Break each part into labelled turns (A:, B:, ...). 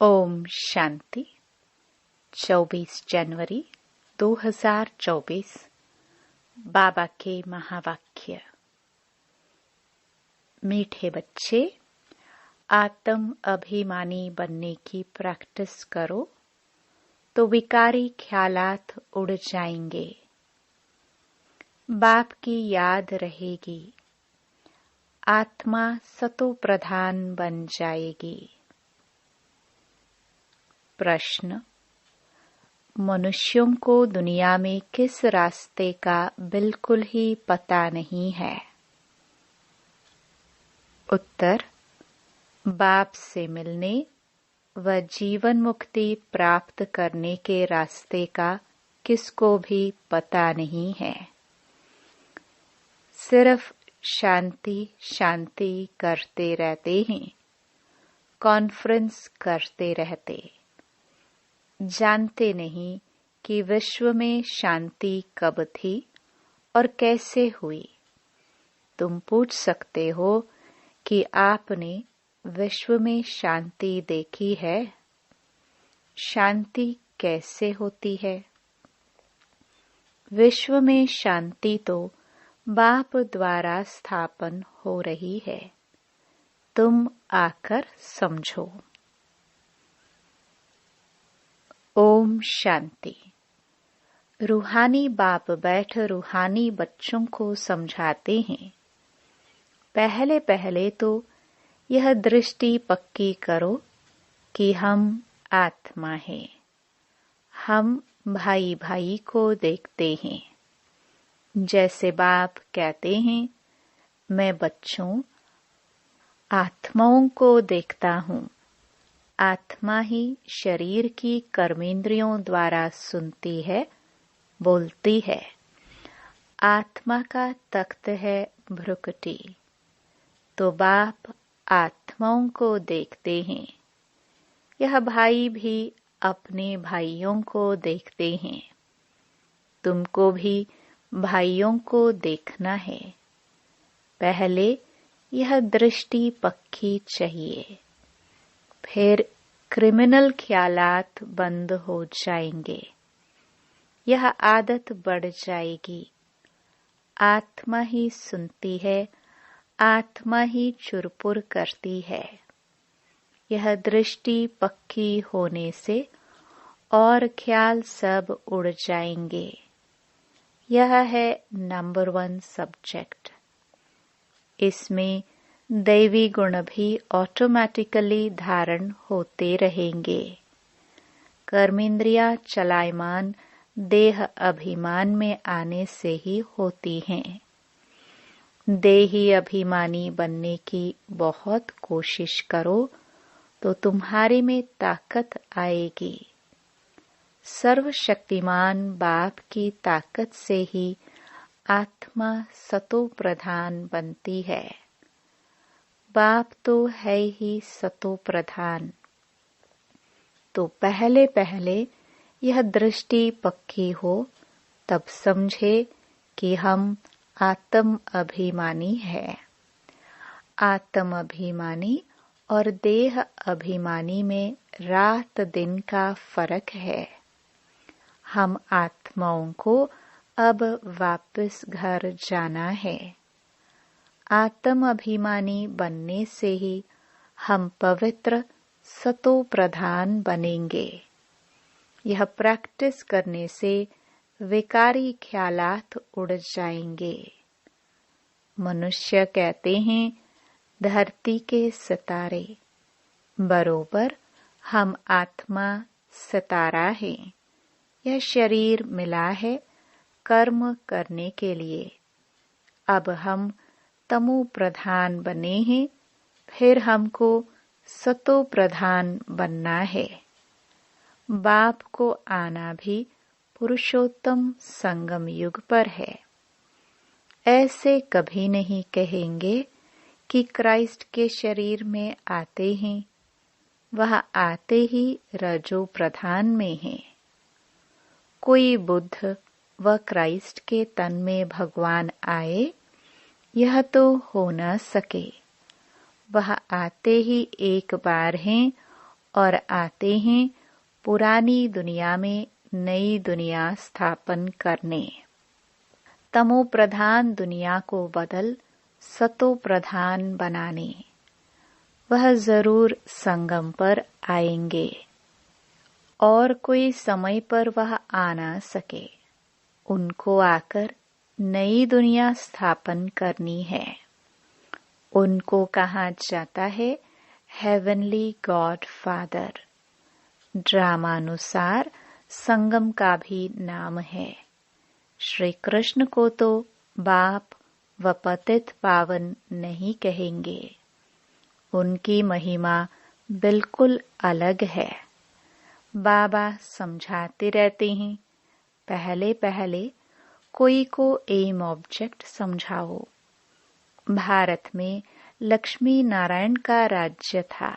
A: ओम शांति। 24 जनवरी 2024 बाबा के महावाक्य। मीठे बच्चे, आत्म अभिमानी बनने की प्रैक्टिस करो तो विकारी ख्यालात उड़ जाएंगे। बाप की याद रहेगी, आत्मा सतो प्रधान बन जाएगी। प्रश्न: मनुष्यों को दुनिया में किस रास्ते का बिल्कुल ही पता नहीं है? उत्तर: बाप से मिलने व जीवन मुक्ति प्राप्त करने के रास्ते का किसको भी पता नहीं है। सिर्फ शांति शांति करते रहते हैं, कॉन्फ्रेंस करते रहते, जानते नहीं कि विश्व में शांति कब थी और कैसे हुई। तुम पूछ सकते हो कि आपने विश्व में शांति देखी है? शांति कैसे होती है? विश्व में शांति तो बाप द्वारा स्थापन हो रही है। तुम आकर समझो। ओम शांति। रूहानी बाप बैठ रूहानी बच्चों को समझाते हैं। पहले पहले तो यह दृष्टि पक्की करो कि हम आत्मा हैं। हम भाई भाई को देखते हैं। जैसे बाप कहते हैं, मैं बच्चों आत्माओं को देखता हूँ। आत्मा ही शरीर की कर्मेंद्रियों द्वारा सुनती है, बोलती है। आत्मा का तख्त है भ्रुकुटी। तो बाप आत्माओं को देखते हैं। यह भाई भी अपने भाइयों को देखते हैं। तुमको भी भाइयों को देखना है। पहले यह दृष्टि पक्की चाहिए, फिर क्रिमिनल ख्यालात बंद हो जाएंगे। यह आदत बढ़ जाएगी। आत्मा ही सुनती है, आत्मा ही चुरपुर करती है। यह दृष्टि पक्की होने से और ख्याल सब उड़ जाएंगे। यह है नंबर 1 सब्जेक्ट। इसमें दैवी गुण भी ऑटोमेटिकली धारण होते रहेंगे। कर्मेंद्रियां चलायमान देह अभिमान में आने से ही होती हैं। देही अभिमानी बनने की बहुत कोशिश करो तो तुम्हारे में ताकत आएगी। सर्वशक्तिमान बाप की ताकत से ही आत्मा सतो प्रधान बनती है। बाप तो है ही सतो प्रधान। तो पहले पहले यह दृष्टि पक्की हो, तब समझे कि हम आत्म अभिमानी है। आत्म अभिमानी और देह अभिमानी में रात दिन का फर्क है। हम आत्माओं को अब वापस घर जाना है। आत्म अभिमानी बनने से ही हम पवित्र सतो प्रधान बनेंगे। यह प्रैक्टिस करने से विकारी ख्यालात उड़ जाएंगे। मनुष्य कहते हैं, धरती के सितारे। बरोबर हम आत्मा सितारा हैं। यह शरीर मिला है कर्म करने के लिए। अब हम तमो प्रधान बने हैं, फिर हमको सतो प्रधान बनना है। बाप को आना भी पुरुषोत्तम संगम युग पर है। ऐसे कभी नहीं कहेंगे कि क्राइस्ट के शरीर में आते हैं। वह आते ही रजो प्रधान में हैं। कोई बुद्ध व क्राइस्ट के तन में भगवान आए, यह तो हो न सके। वह आते ही एक बार हैं और आते हैं पुरानी दुनिया में नई दुनिया स्थापन करने। तमो प्रधान दुनिया को बदल सतो प्रधान बनाने। वह जरूर संगम पर आएंगे और कोई समय पर वह आ ना सके। उनको आकर नई दुनिया स्थापन करनी है। उनको कहा जाता है हेवनली गॉड फादर। ड्रामानुसार संगम का भी नाम है। श्री कृष्ण को तो बाप व पतित पावन नहीं कहेंगे। उनकी महिमा बिल्कुल अलग है। बाबा समझाते रहते हैं, पहले पहले कोई को एम ऑब्जेक्ट समझाओ। भारत में लक्ष्मी नारायण का राज्य था,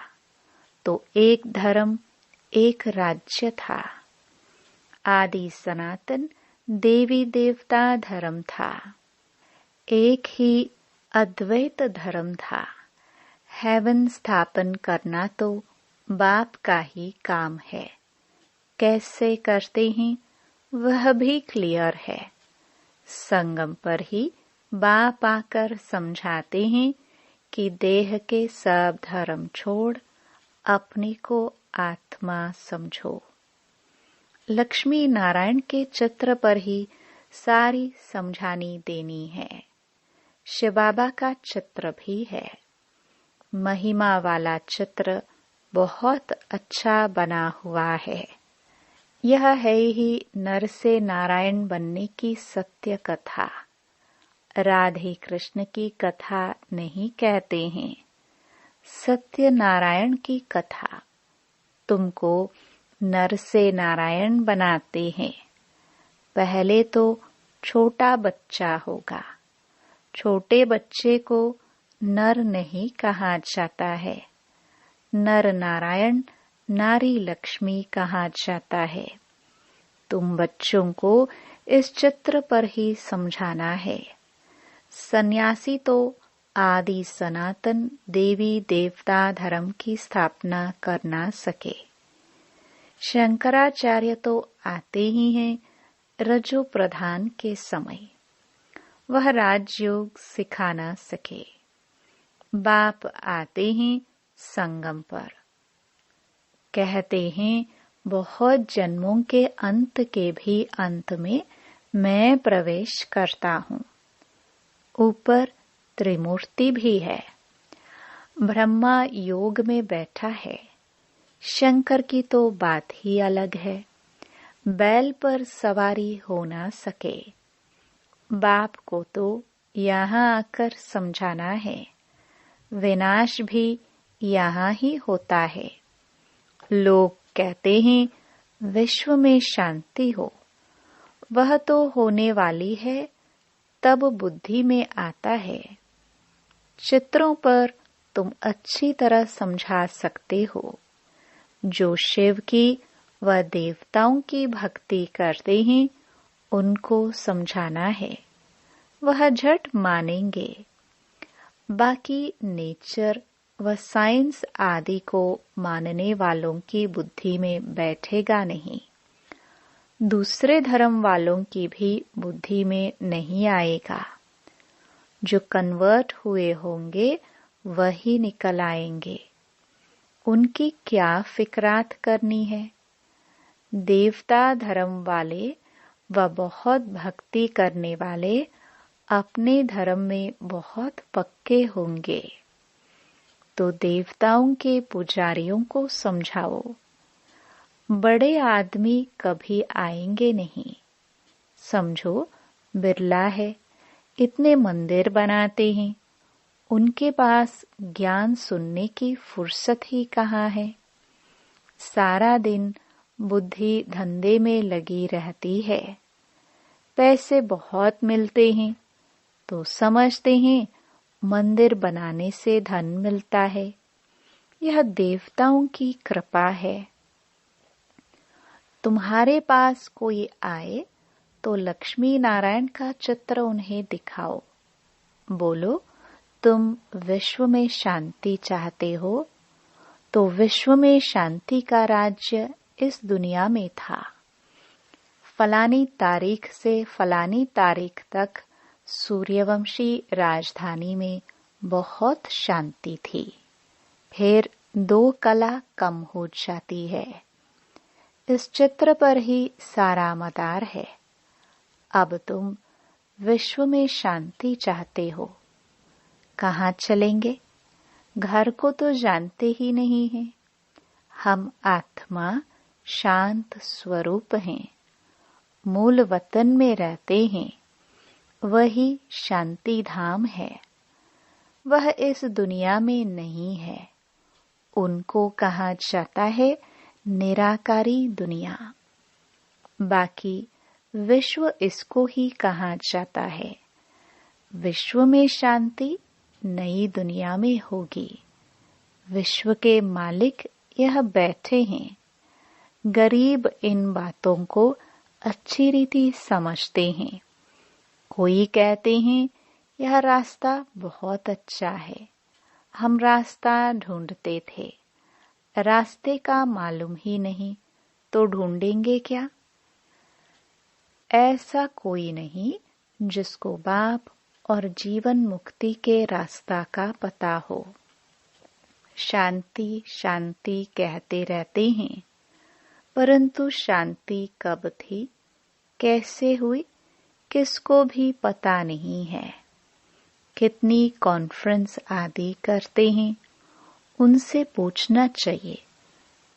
A: तो एक धर्म एक राज्य था। आदि सनातन देवी देवता धर्म था। एक ही अद्वैत धर्म था। हेवन स्थापन करना तो बाप का ही काम है। कैसे करते हैं वह भी क्लियर है। संगम पर ही बाप आकर समझाते हैं कि देह के सब धर्म छोड़ अपने को आत्मा समझो। लक्ष्मी नारायण के चित्र पर ही सारी समझानी देनी है। शिव बाबा का चित्र भी है। महिमा वाला चित्र बहुत अच्छा बना हुआ है। यह है ही नर से नारायण बनने की सत्य कथा। राधे कृष्ण की कथा नहीं कहते हैं, सत्य नारायण की कथा। तुमको नर से नारायण बनाते हैं। पहले तो छोटा बच्चा होगा। छोटे बच्चे को नर नहीं कहा जाता है। नर नारायण नारी लक्ष्मी कहा जाता है। तुम बच्चों को इस चित्र पर ही समझाना है। सन्यासी तो आदि सनातन देवी देवता धर्म की स्थापना कर ना सके। शंकराचार्य तो आते ही हैं रजो प्रधान के समय। वह राजयोग सिखा ना सके। बाप आते हैं संगम पर। कहते हैं बहुत जन्मों के अंत के भी अंत में मैं प्रवेश करता हूँ। ऊपर त्रिमूर्ति भी है। ब्रह्मा योग में बैठा है। शंकर की तो बात ही अलग है। बैल पर सवारी हो ना सके। बाप को तो यहाँ आकर समझाना है। विनाश भी यहाँ ही होता है। लोग कहते हैं विश्व में शांति हो। वह तो होने वाली है, तब बुद्धि में आता है। चित्रों पर तुम अच्छी तरह समझा सकते हो। जो शिव की व देवताओं की भक्ति करते हैं उनको समझाना है। वह झट मानेंगे। बाकी नेचर व साइंस आदि को मानने वालों की बुद्धि में बैठेगा नहीं। दूसरे धर्म वालों की भी बुद्धि में नहीं आएगा। जो कन्वर्ट हुए होंगे वही निकल आएंगे। उनकी क्या फिक्रात करनी है। देवता धर्म वाले व बहुत भक्ति करने वाले अपने धर्म में बहुत पक्के होंगे। तो देवताओं के पुजारियों को समझाओ। बड़े आदमी कभी आएंगे नहीं। समझो बिरला है, इतने मंदिर बनाते हैं। उनके पास ज्ञान सुनने की फुर्सत ही कहाँ है। सारा दिन बुद्धि धंधे में लगी रहती है। पैसे बहुत मिलते हैं तो समझते हैं मंदिर बनाने से धन मिलता है। यह देवताओं की कृपा है। तुम्हारे पास कोई आए तो लक्ष्मी नारायण का चित्र उन्हें दिखाओ। बोलो तुम विश्व में शांति चाहते हो तो विश्व में शांति का राज्य इस दुनिया में था। फलानी तारीख से फलानी तारीख तक सूर्यवंशी राजधानी में बहुत शांति थी। फिर 2 कला कम हो जाती है। इस चित्र पर ही सारा मदार है। अब तुम विश्व में शांति चाहते हो। कहाँ चलेंगे? घर को तो जानते ही नहीं हैं। हम आत्मा शांत स्वरूप हैं। मूल वतन में रहते हैं। वही शांति धाम है। वह इस दुनिया में नहीं है। उनको कहा जाता है निराकारी दुनिया। बाकी विश्व इसको ही कहा जाता है। विश्व में शांति नई दुनिया में होगी। विश्व के मालिक यह बैठे हैं। गरीब इन बातों को अच्छी रीति समझते हैं। कोई कहते हैं यह रास्ता बहुत अच्छा है। हम रास्ता ढूंढते थे। रास्ते का मालूम ही नहीं तो ढूंढेंगे क्या? ऐसा कोई नहीं जिसको बाप और जीवन मुक्ति के रास्ता का पता हो। शांति शांति कहते रहते हैं, परंतु शांति कब थी, कैसे हुई, किसको भी पता नहीं है। कितनी कॉन्फ्रेंस आदि करते हैं, उनसे पूछना चाहिए,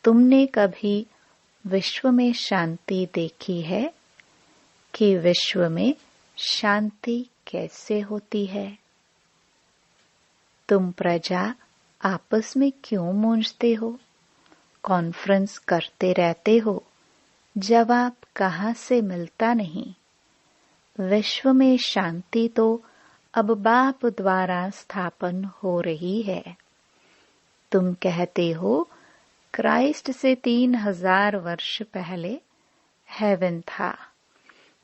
A: तुमने कभी विश्व में शांति देखी है कि विश्व में शांति कैसे होती है? तुम प्रजा आपस में क्यों मूंझते हो? कॉन्फ्रेंस करते रहते हो, जवाब कहाँ से मिलता नहीं। विश्व में शांति तो अब बाप द्वारा स्थापन हो रही है। तुम कहते हो क्राइस्ट से 3000 वर्ष पहले हेवन था,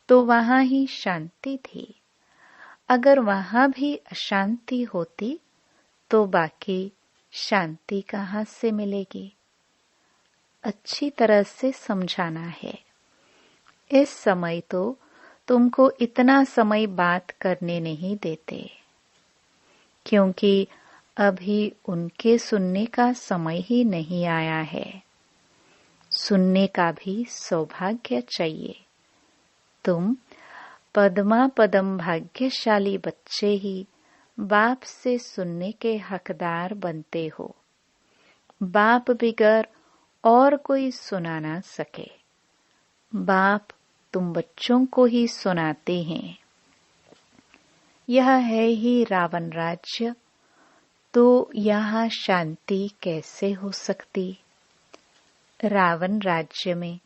A: तो वहां ही शांति थी। अगर वहां भी अशांति होती तो बाकी शांति कहाँ से मिलेगी? अच्छी तरह से समझाना है। इस समय तो तुमको इतना समय बात करने नहीं देते, क्योंकि अभी उनके सुनने का समय ही नहीं आया है। सुनने का भी सौभाग्य चाहिए। तुम पद्मा पदम भाग्यशाली बच्चे ही बाप से सुनने के हकदार बनते हो। बाप बिगर और कोई सुना ना सके। बाप तुम बच्चों को ही सुनाते हैं। यह है ही रावण राज्य, तो यहाँ शांति कैसे हो सकती? रावण राज्य में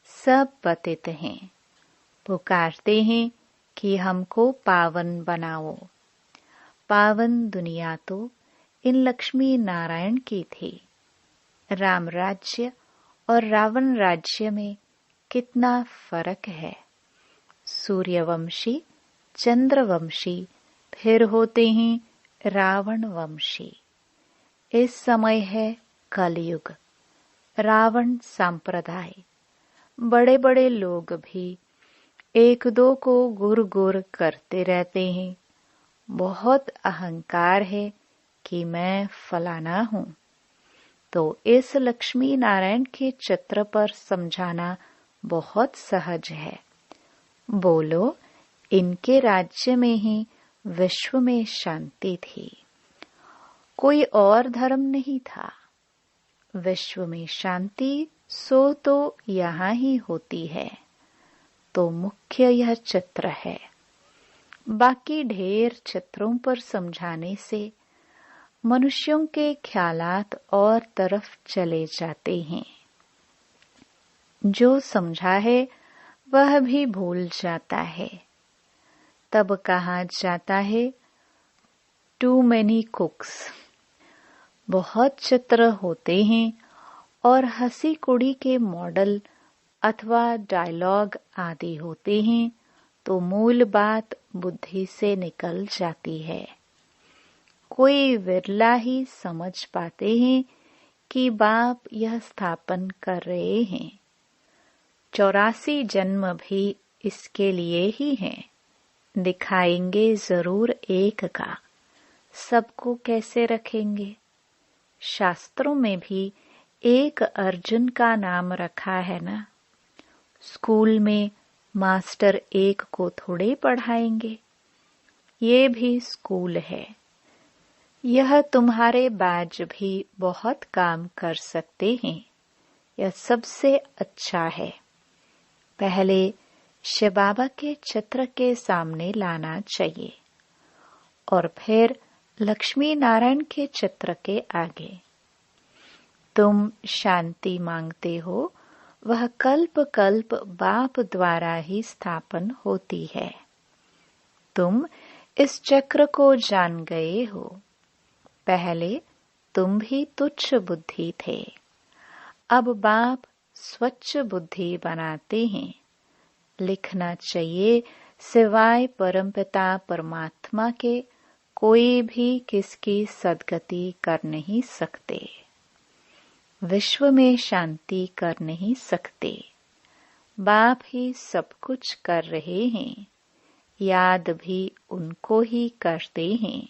A: सब पतित हैं, पुकारते हैं कि हमको पावन बनाओ। पावन दुनिया तो इन लक्ष्मी नारायण की थी। राम राज्य और रावण राज्य में कितना फर्क है। सूर्यवंशी, चंद्रवंशी, फिर होते हैं रावण वंशी। इस समय है कलयुग, रावण संप्रदाय। बड़े बड़े लोग भी 1-2 को गुर गुर करते रहते हैं। बहुत अहंकार है कि मैं फलाना हूँ। तो इस लक्ष्मी नारायण के चित्र पर समझाना बहुत सहज है। बोलो, इनके राज्य में ही विश्व में शांति थी, कोई और धर्म नहीं था। विश्व में शांति सो तो यहाँ ही होती है। तो मुख्य यह चित्र है। बाकी ढेर चित्रों पर समझाने से मनुष्यों के ख्यालात और तरफ चले जाते हैं। जो समझा है वह भी भूल जाता है। तब कहा जाता है टू मैनी कुक्स। बहुत चित्र होते हैं और हंसी कुड़ी के मॉडल अथवा डायलॉग आदि होते हैं, तो मूल बात बुद्धि से निकल जाती है। कोई विरला ही समझ पाते हैं कि बाप यह स्थापन कर रहे हैं। 84 जन्म भी इसके लिए ही हैं। दिखाएंगे जरूर एक का, सबको कैसे रखेंगे। शास्त्रों में भी एक अर्जुन का नाम रखा है ना। स्कूल में मास्टर एक को थोड़े पढ़ाएंगे। ये भी स्कूल है। यह तुम्हारे बैज भी बहुत काम कर सकते हैं। यह सबसे अच्छा है। पहले शिव बाबा के चित्र के सामने लाना चाहिए और फिर लक्ष्मी नारायण के चित्र के आगे। तुम शांति मांगते हो, वह कल्प कल्प बाप द्वारा ही स्थापन होती है। तुम इस चक्र को जान गए हो। पहले तुम भी तुच्छ बुद्धि थे। अब बाप स्वच्छ बुद्धि बनाते हैं। लिखना चाहिए, सिवाय परमपिता परमात्मा के कोई भी किसकी सद्गति कर नहीं सकते, विश्व में शांति कर नहीं सकते। बाप ही सब कुछ कर रहे हैं। याद भी उनको ही करते हैं।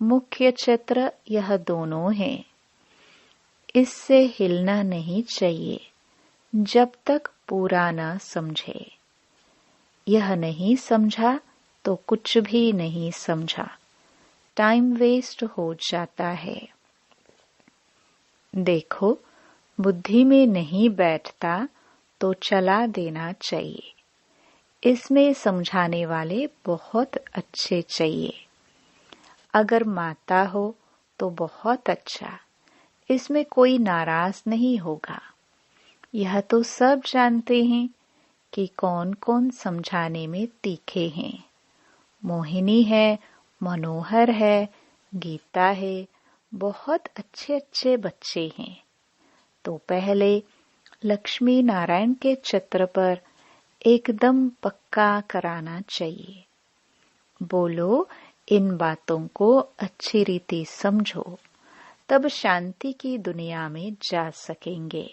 A: मुख्य चित्र यह दोनों है। इससे हिलना नहीं चाहिए जब तक पूरा न समझे। यह नहीं समझा तो कुछ भी नहीं समझा। टाइम वेस्ट हो जाता है। देखो, बुद्धि में नहीं बैठता तो चला देना चाहिए। इसमें समझाने वाले बहुत अच्छे चाहिए। अगर माता हो तो बहुत अच्छा, इसमें कोई नाराज नहीं होगा। यह तो सब जानते हैं कि कौन कौन समझाने में तीखे हैं। मोहिनी है, मनोहर है, गीता है, बहुत अच्छे अच्छे बच्चे हैं। तो पहले लक्ष्मी नारायण के चित्र पर एकदम पक्का कराना चाहिए। बोलो, इन बातों को अच्छी रीति समझो, तब शांति की दुनिया में जा सकेंगे।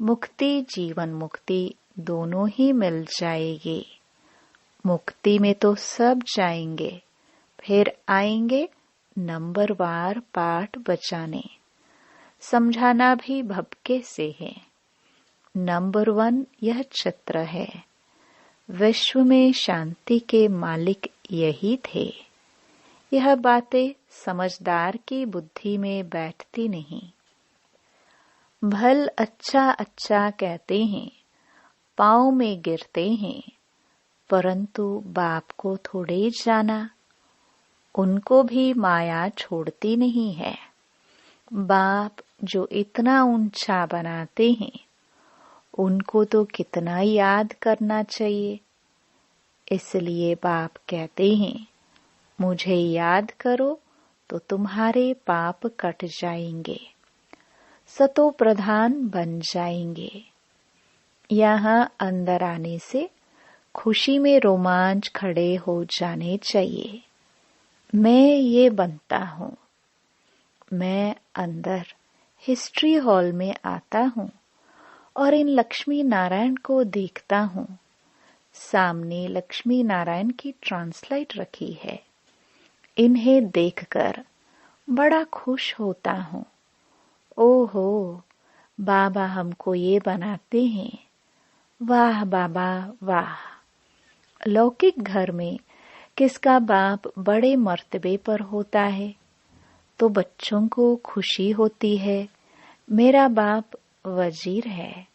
A: मुक्ति जीवन मुक्ति दोनों ही मिल जाएगी। मुक्ति में तो सब जाएंगे, फिर आएंगे नंबरवार पाठ बचाने। समझाना भी भपके से है। नंबर 1 यह चित्र है। विश्व में शांति के मालिक यही थे। यह बातें समझदार की बुद्धि में बैठती नहीं। भल अच्छा अच्छा कहते हैं, पाँव में गिरते हैं, परंतु बाप को थोड़े जाना। उनको भी माया छोड़ती नहीं है। बाप जो इतना ऊंचा बनाते हैं, उनको तो कितना याद करना चाहिए। इसलिए बाप कहते हैं, मुझे याद करो तो तुम्हारे पाप कट जाएंगे, सतो प्रधान बन जाएंगे। यहाँ अंदर आने से खुशी में रोमांच खड़े हो जाने चाहिए। मैं ये बनता हूँ। मैं अंदर हिस्ट्री हॉल में आता हूँ और इन लक्ष्मी नारायण को देखता हूँ। सामने लक्ष्मी नारायण की ट्रांसलाइट रखी है। इन्हें देखकर बड़ा खुश होता हूँ। ओहो, बाबा हमको ये बनाते हैं। वाह बाबा वाह। लौकिक घर में किसका बाप बड़े मर्तबे पर होता है तो बच्चों को खुशी होती है, मेरा बाप वजीर है।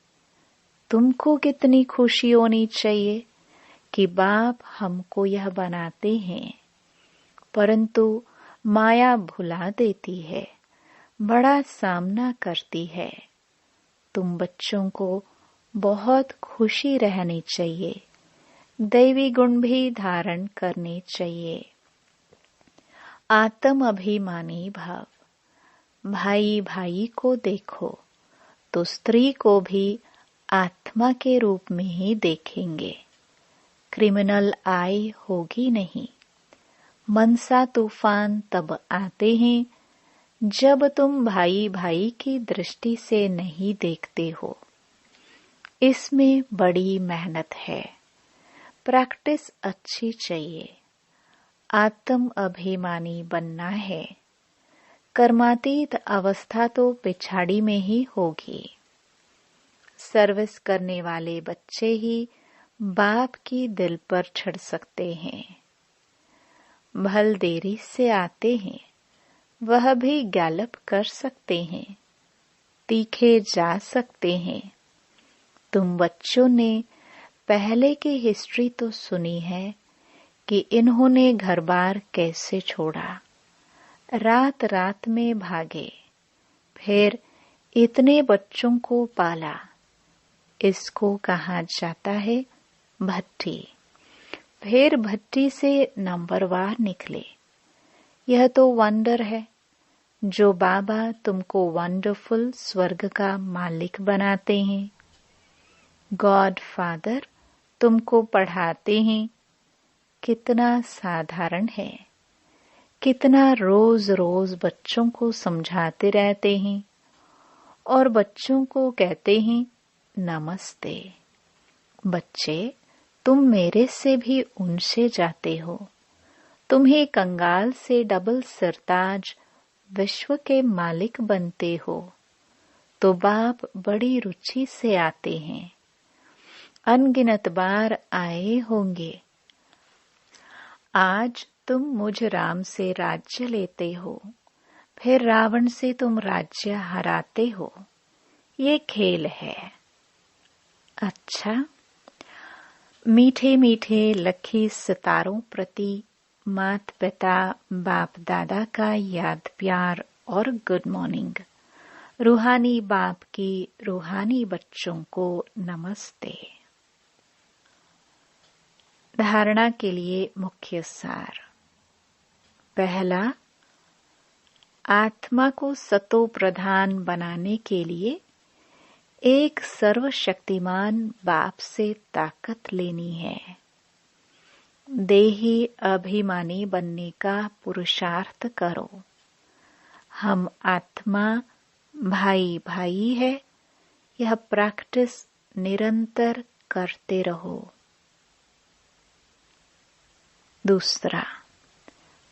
A: तुमको कितनी खुशी होनी चाहिए कि बाप हमको यह बनाते हैं। परंतु माया भुला देती है, बड़ा सामना करती है। तुम बच्चों को बहुत खुशी रहनी चाहिए। दैवी गुण भी धारण करने चाहिए। आत्म अभिमानी भाव। भाई भाई को देखो तो स्त्री को भी आत्मा के रूप में ही देखेंगे। क्रिमिनल आई होगी नहीं। मनसा तूफान तब आते हैं जब तुम भाई भाई की दृष्टि से नहीं देखते हो। इसमें बड़ी मेहनत है, प्रैक्टिस अच्छी चाहिए। आत्म अभिमानी बनना है। कर्मातीत अवस्था तो पिछाड़ी में ही होगी। सर्विस करने वाले बच्चे ही बाप की दिल पर चढ़ सकते हैं। भल देरी से आते हैं, वह भी गैलप कर सकते हैं, तीखे जा सकते हैं। तुम बच्चों ने पहले की हिस्ट्री तो सुनी है कि इन्होंने घर बार कैसे छोड़ा, रात रात में भागे, फिर इतने बच्चों को पाला। इसको कहा जाता है भट्टी। फिर भट्टी से नंबरवार निकले। यह तो वंडर है जो बाबा तुमको वंडरफुल स्वर्ग का मालिक बनाते हैं। गॉड फादर तुमको पढ़ाते हैं। कितना साधारण है, कितना रोज रोज बच्चों को समझाते रहते हैं और बच्चों को कहते हैं नमस्ते। बच्चे, तुम मेरे से भी ऊंचे जाते हो। तुम्हें कंगाल से डबल सरताज विश्व के मालिक बनते हो तो बाप बड़ी रुचि से आते हैं। अनगिनत बार आए होंगे। आज तुम मुझ राम से राज्य लेते हो, फिर रावण से तुम राज्य हराते हो। ये खेल है। अच्छा, मीठे मीठे लखी सितारों प्रति मात पिता बाप दादा का याद प्यार और गुड मॉर्निंग। रूहानी बाप की रूहानी बच्चों को नमस्ते। धारणा के लिए मुख्य सार। पहला, आत्मा को सतो प्रधान बनाने के लिए एक सर्वशक्तिमान बाप से ताकत लेनी है। देही अभिमानी बनने का पुरुषार्थ करो। हम आत्मा भाई भाई है, यह प्रैक्टिस निरंतर करते रहो। दूसरा,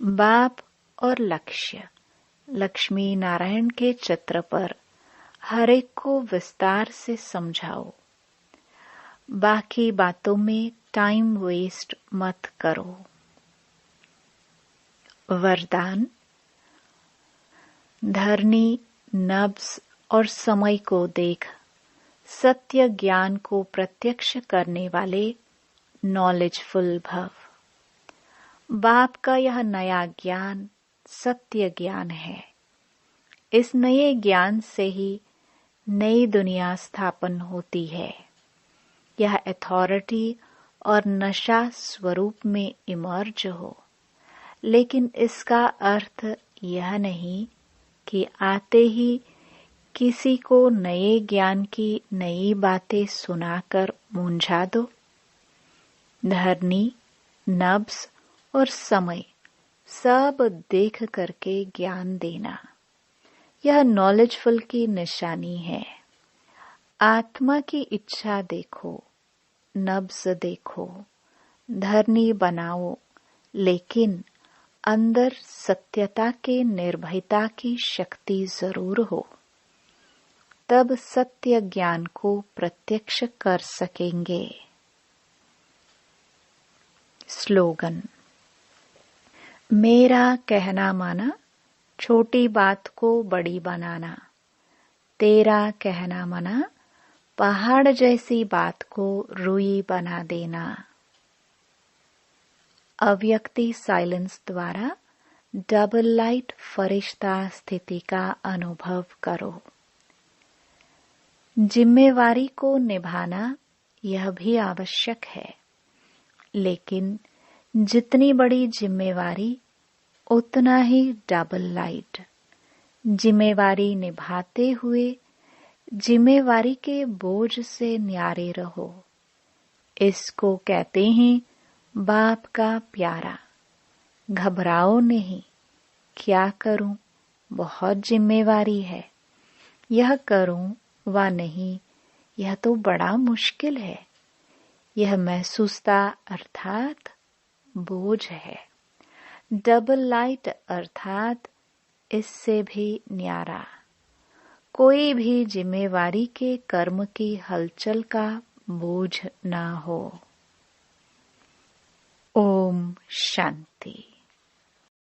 A: बाप और लक्ष्य। लक्ष्मी नारायण के चित्र पर हर एक को विस्तार से समझाओ। बाकी बातों में टाइम वेस्ट मत करो। वरदान। धरनी, नब्ज और समय को देख सत्य ज्ञान को प्रत्यक्ष करने वाले नॉलेजफुल भव। बाप का यह नया ज्ञान सत्य ज्ञान है। इस नए ज्ञान से ही नई दुनिया स्थापन होती है। यह अथॉरिटी और नशा स्वरूप में इमर्ज हो, लेकिन इसका अर्थ यह नहीं कि आते ही किसी को नए ज्ञान की नई बातें सुनाकर मूंझा दो। धरनी, नब्ज और समय सब देख करके ज्ञान देना, यह नॉलेजफुल की निशानी है। आत्मा की इच्छा देखो, नब्ज देखो, धरनी बनाओ, लेकिन अंदर सत्यता के निर्भयता की शक्ति जरूर हो। तब सत्य ज्ञान को प्रत्यक्ष कर सकेंगे। स्लोगन। मेरा कहना माना, छोटी बात को बड़ी बनाना। तेरा कहना माना, पहाड़ जैसी बात को रुई बना देना। अव्यक्ति साइलेंस द्वारा डबल लाइट फरिश्ता स्थिति का अनुभव करो। जिम्मेवारी को निभाना यह भी आवश्यक है, लेकिन जितनी बड़ी जिम्मेवारी उतना ही डबल लाइट। जिम्मेवारी निभाते हुए जिम्मेवारी के बोझ से न्यारे रहो। इसको कहते हैं बाप का प्यारा। घबराओ नहीं, क्या करूं, बहुत जिम्मेवारी है। यह करूं व नहीं, यह तो बड़ा मुश्किल है। यह महसूसता अर्थात बोझ है। डबल लाइट अर्थात इससे भी न्यारा। कोई भी जिम्मेवारी के कर्म की हलचल का बोझ ना हो। ओम शांति।